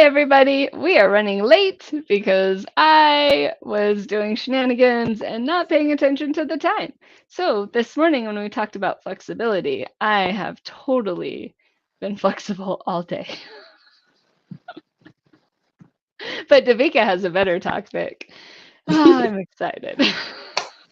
everybody. We are running late because I was doing shenanigans and not paying attention to the time. So this morning when we talked about flexibility, I have totally been flexible all day. But DeVika has a better topic. I'm excited.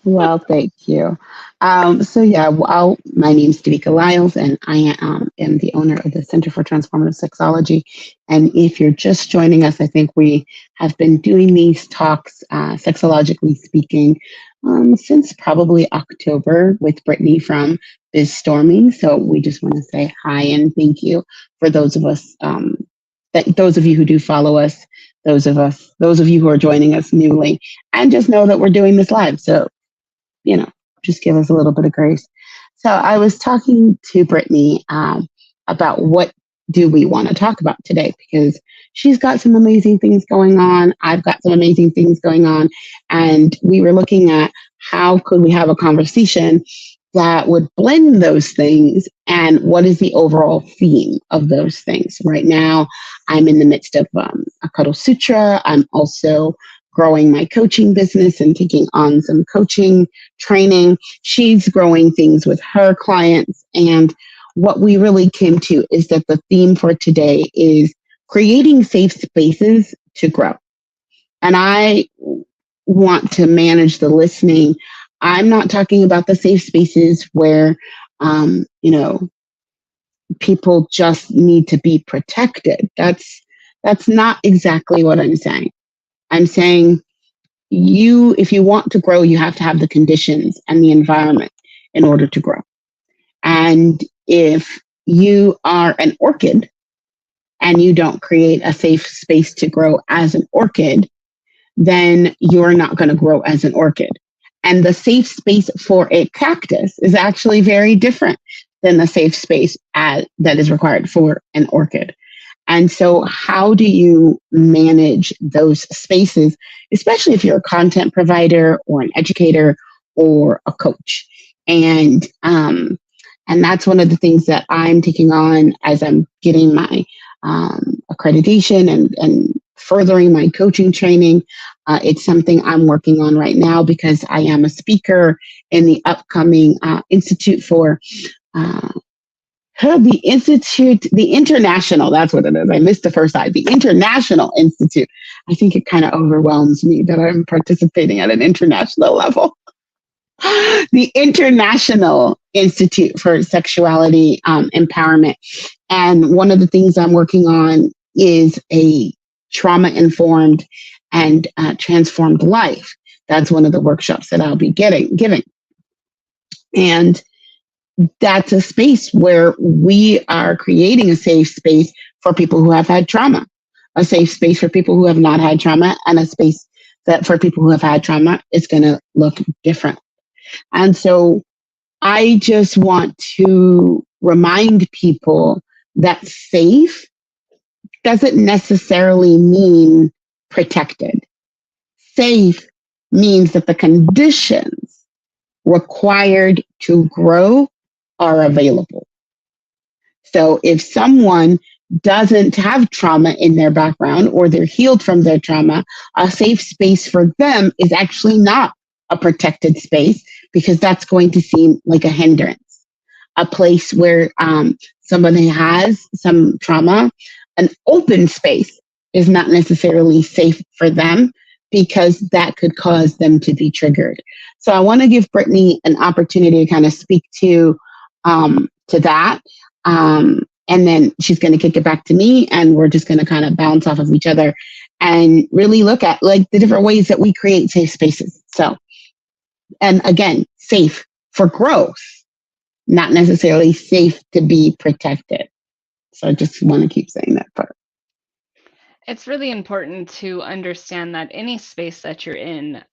Well, thank you. My name's DeVika Lyles, and I am the owner of the Center for Transformative Sexology. And if you're just joining us, I think we have been doing these talks, sexologically speaking, since probably October with Brittany from Biz Storming. So we just want to say hi and thank you for those of you who do follow us, those of you who are joining us newly, and just know that we're doing this live. So just give us a little bit of grace. So I was talking to Brittany about what do we want to talk about today, because she's got some amazing things going on. I've got some amazing things going on. And we were looking at how could we have a conversation that would blend those things, and what is the overall theme of those things. Right now, I'm in the midst of a Cuddle Sutra. I'm also growing my coaching business and taking on some coaching training. She's growing things with her clients. And what we really came to is that the theme for today is creating safe spaces to grow. And I want to manage the listening. I'm not talking about the safe spaces where, people just need to be protected. That's not exactly what I'm saying. I'm saying if you want to grow, you have to have the conditions and the environment in order to grow. And if you are an orchid and you don't create a safe space to grow as an orchid, then you're not going to grow as an orchid. And the safe space for a cactus is actually very different than the safe space that is required for an orchid. And so how do you manage those spaces, especially if you're a content provider or an educator or a coach? And that's one of the things that I'm taking on as I'm getting my accreditation and furthering my coaching training. It's something I'm working on right now because I am a speaker in the upcoming Institute for the International, that's what it is. I missed the first I. The International Institute. I think it kind of overwhelms me that I'm participating at an international level. The International Institute for Sexuality Empowerment. And one of the things I'm working on is a trauma-informed and transformed life. That's one of the workshops that I'll be giving. And that's a space where we are creating a safe space for people who have had trauma, a safe space for people who have not had trauma, and a space that for people who have had trauma is going to look different. And so I just want to remind people that safe doesn't necessarily mean protected. Safe means that the conditions required to grow are available. So if someone doesn't have trauma in their background or they're healed from their trauma, a safe space for them is actually not a protected space, because that's going to seem like a hindrance. A place where somebody has some trauma, an open space is not necessarily safe for them, because that could cause them to be triggered. So I want to give Brittany an opportunity to kind of speak to that. And then she's going to kick it back to me, and we're just going to kind of bounce off of each other and really look at like the different ways that we create safe spaces. So, and again, safe for growth, not necessarily safe to be protected. So I just want to keep saying that part. It's really important to understand that any space that you're in,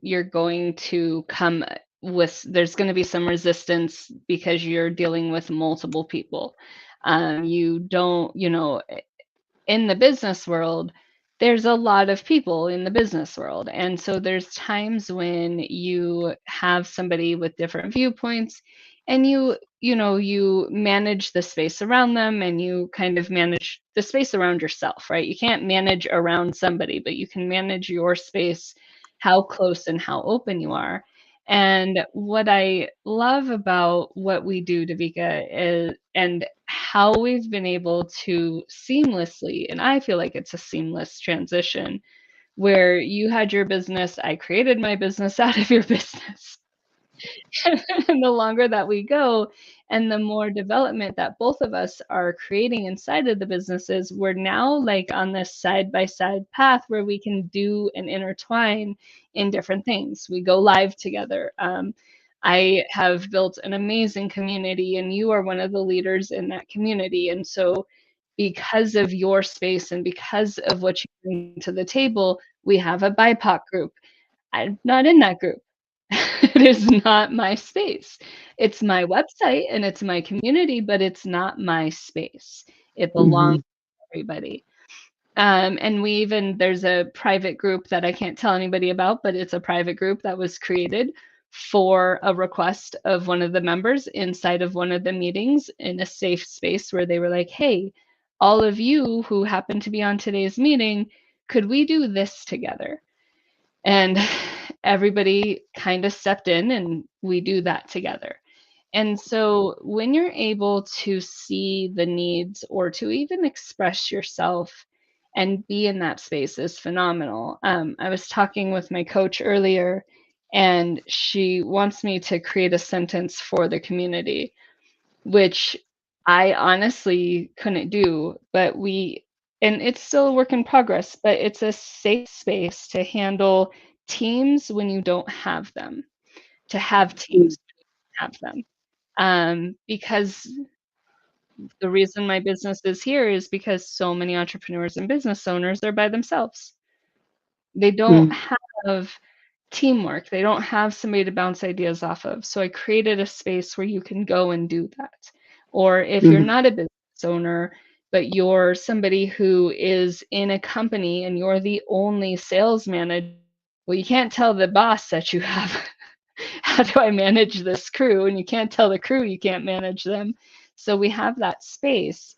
you're going to come there's going to be some resistance because you're dealing with multiple people. You don't, in the business world, there's a lot of people in the business world. And so there's times when you have somebody with different viewpoints, and you manage the space around them, and you kind of manage the space around yourself, right? You can't manage around somebody, but you can manage your space, how close and how open you are. And what I love about what we do, DeVika, is and how we've been able to seamlessly, and I feel like it's a seamless transition, where you had your business, I created my business out of your business. And the longer that we go and the more development that both of us are creating inside of the businesses, we're now like on this side by side path where we can do and intertwine in different things. We go live together. I have built an amazing community, and you are one of the leaders in that community. And so, because of your space and because of what you bring to the table, we have a BIPOC group. I'm not in that group. It is not my space. It's my website and it's my community, but it's not my space. It belongs Mm-hmm. to everybody. And there's a private group that I can't tell anybody about, but it's a private group that was created for a request of one of the members inside of one of the meetings, in a safe space where they were like, hey, all of you who happen to be on today's meeting, could we do this together? And everybody kind of stepped in and we do that together. And so when you're able to see the needs or to even express yourself and be in that space is phenomenal. I was talking with my coach earlier, and she wants me to create a sentence for the community, which I honestly couldn't do, and it's still a work in progress, but it's a safe space to handle teams when you don't have them, to have teams when you don't have them. Because the reason my business is here is because so many entrepreneurs and business owners are by themselves. They don't have teamwork. They don't have somebody to bounce ideas off of. So I created a space where you can go and do that. Or if you're Mm-hmm. not a business owner, but you're somebody who is in a company and you're the only sales manager, well, you can't tell the boss that you have, how do I manage this crew? And you can't tell the crew you can't manage them. So we have that space.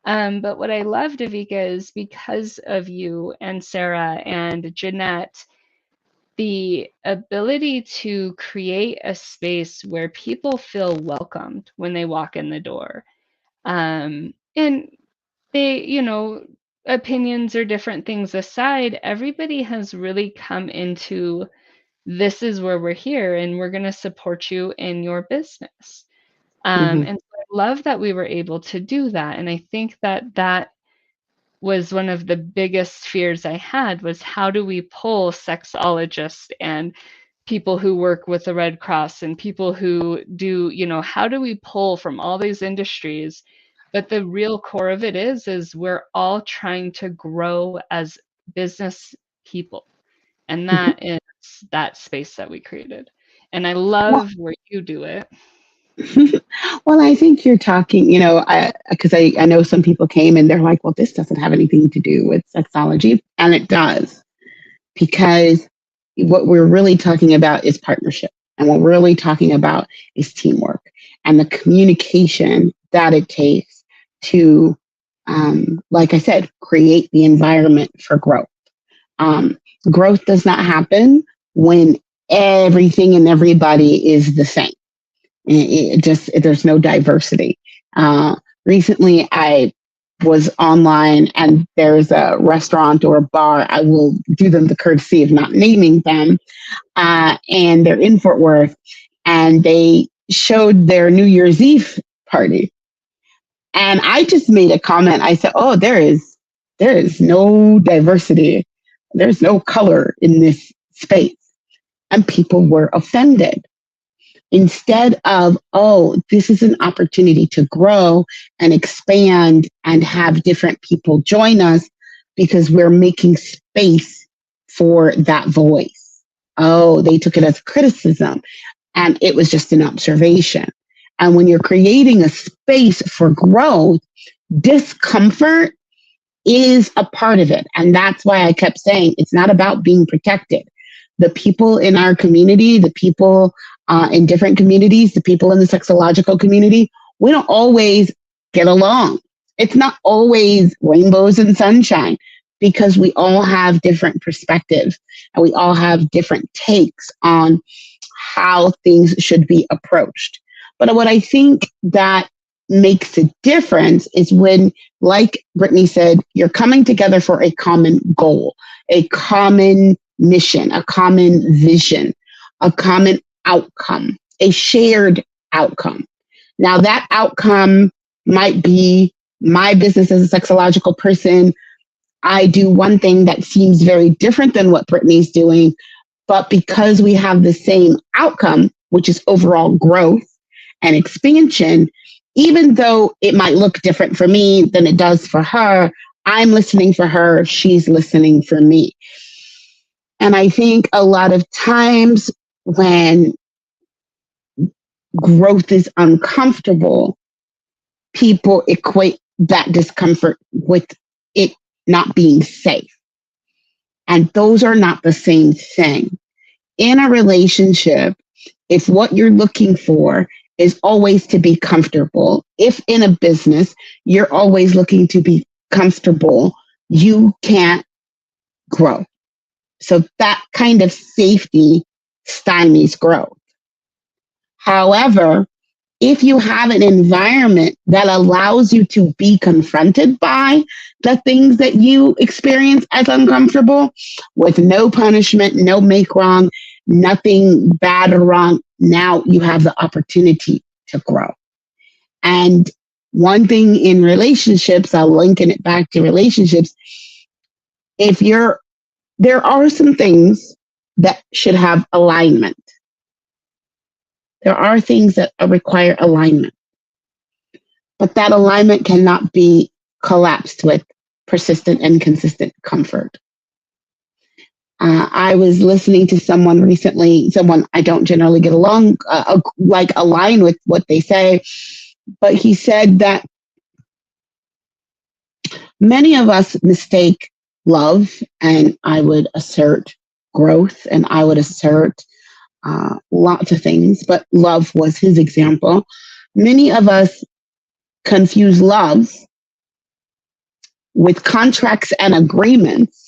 But what I love, DeVika, is because of you and Sarah and Jeanette, the ability to create a space where people feel welcomed when they walk in the door. And they, opinions or different things aside, everybody has really come into, this is where we're here and we're going to support you in your business. Mm-hmm. And so I love that we were able to do that. And I think that that was one of the biggest fears I had, was how do we pull sexologists and people who work with the Red Cross and people who do, how do we pull from all these industries? But the real core of it is we're all trying to grow as business people. And that is that space that we created. And I Well, love where you do it. well, I think you're talking, because I know some people came and they're like, well, this doesn't have anything to do with sexology. And it does, because what we're really talking about is partnership. And what we're really talking about is teamwork and the communication that it takes to, like I said, create the environment for growth. Um, Growth does not happen when everything and everybody is the same. There's no diversity. Recently, I was online and there's a restaurant or a bar. I will do them the courtesy of not naming them. And they're in Fort Worth, and they showed their New Year's Eve party. And I just made a comment. I said, "Oh, there is no diversity. There's no color in this space," and people were offended. Instead of, oh, this is an opportunity to grow and expand and have different people join us because we're making space for that voice. Oh, they took it as criticism, and it was just an observation. And when you're creating a space for growth, discomfort is a part of it. And that's why I kept saying it's not about being protected. The people in our community, the people in different communities, the people in the sexological community, we don't always get along. It's not always rainbows and sunshine because we all have different perspectives and we all have different takes on how things should be approached. But what I think that makes a difference is when, like Brittany said, you're coming together for a common goal, a common mission, a common vision, a common outcome, a shared outcome. Now, that outcome might be my business as a sexological person. I do one thing that seems very different than what Brittany's doing, but because we have the same outcome, which is overall growth and expansion, even though it might look different for me than it does for her, I'm listening for her, she's listening for me. And I think a lot of times when growth is uncomfortable, people equate that discomfort with it not being safe. And those are not the same thing. In a relationship, if what you're looking for is always to be comfortable, if in a business you're always looking to be comfortable, you can't grow. So that kind of safety stymies growth. However, if you have an environment that allows you to be confronted by the things that you experience as uncomfortable with no punishment, no make wrong, nothing bad or wrong, now you have the opportunity to grow. And one thing in relationships, I'll linking it back to relationships, there are some things that should have alignment. There are things that require alignment, but that alignment cannot be collapsed with persistent and consistent comfort. I was listening to someone recently, someone I don't generally get along, align with what they say, but he said that many of us mistake love, and I would assert growth, and I would assert lots of things, but love was his example. Many of us confuse love with contracts and agreements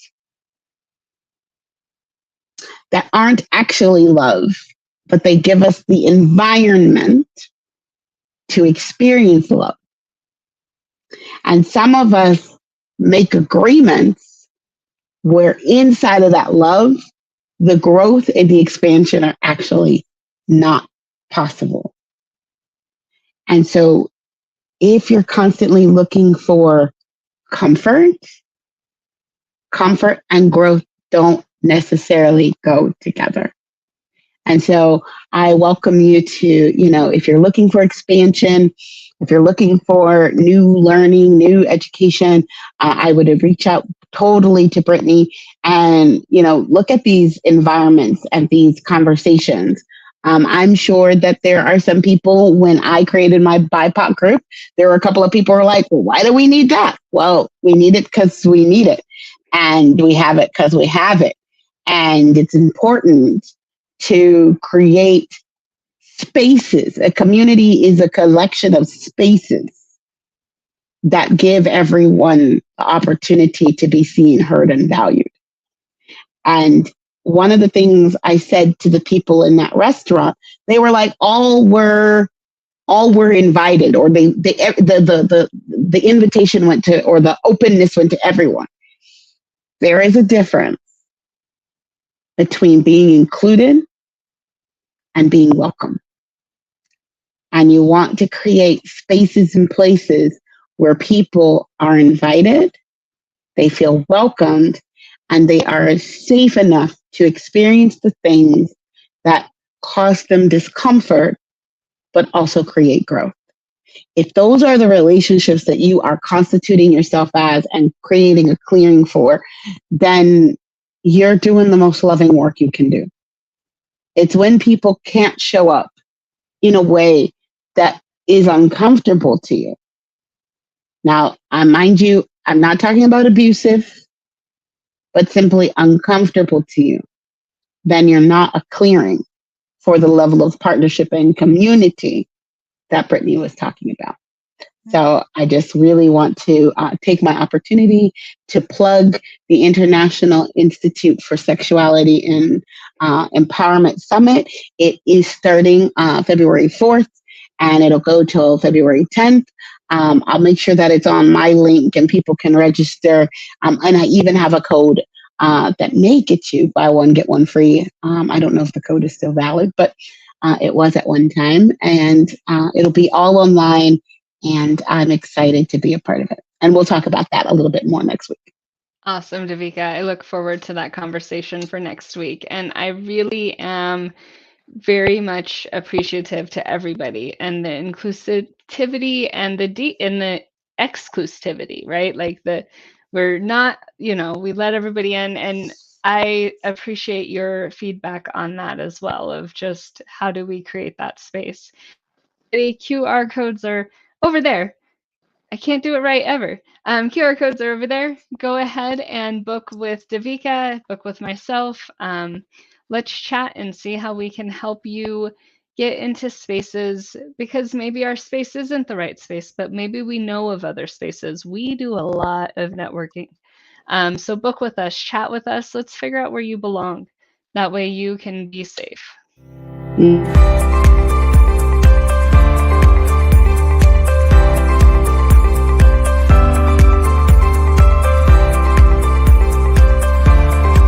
that aren't actually love, but they give us the environment to experience love. And some of us make agreements where inside of that love, the growth and the expansion are actually not possible. And so if you're constantly looking for comfort and growth don't necessarily go together. And so I welcome you to, if you're looking for expansion, if you're looking for new learning, new education, I would reach out totally to Brittany and, look at these environments and these conversations. I'm sure that there are some people, when I created my BIPOC group, there were a couple of people who were like, well, why do we need that? Well, we need it because we need it. And we have it because we have it. And it's important to create spaces. A community is a collection of spaces that give everyone the opportunity to be seen, heard, and valued. And one of the things I said to the people in that restaurant, they were like, all were invited, or the invitation went to, or the openness went to everyone. There is a difference between being included and being welcome. And you want to create spaces and places where people are invited, they feel welcomed, and they are safe enough to experience the things that cause them discomfort, but also create growth. If those are the relationships that you are constituting yourself as and creating a clearing for, then you're doing the most loving work you can do. It's when people can't show up in a way that is uncomfortable to you. Now, mind you, I'm not talking about abusive, but simply uncomfortable to you. Then you're not a clearing for the level of partnership and community that Brittany was talking about. So I just really want to take my opportunity to plug the International Institute for Sexuality and Empowerment Summit. It is starting February 4th, and it'll go till February 10th. I'll make sure that it's on my link and people can register. And I even have a code that may get you buy one, get one free. I don't know if the code is still valid, but it was at one time. And it'll be all online. And I'm excited to be a part of it. And we'll talk about that a little bit more next week. Awesome, DeVika. I look forward to that conversation for next week. And I really am very much appreciative to everybody and the inclusivity and the exclusivity, right? Like we're not, we let everybody in, and I appreciate your feedback on that as well, of just how do we create that space. The QR codes are over there. I can't do it right ever. QR codes are over there. Go ahead and book with DeVika, book with myself. Let's chat and see how we can help you get into spaces, because maybe our space isn't the right space, but maybe we know of other spaces. We do a lot of networking. So book with us, chat with us. Let's figure out where you belong. That way you can be safe. Mm.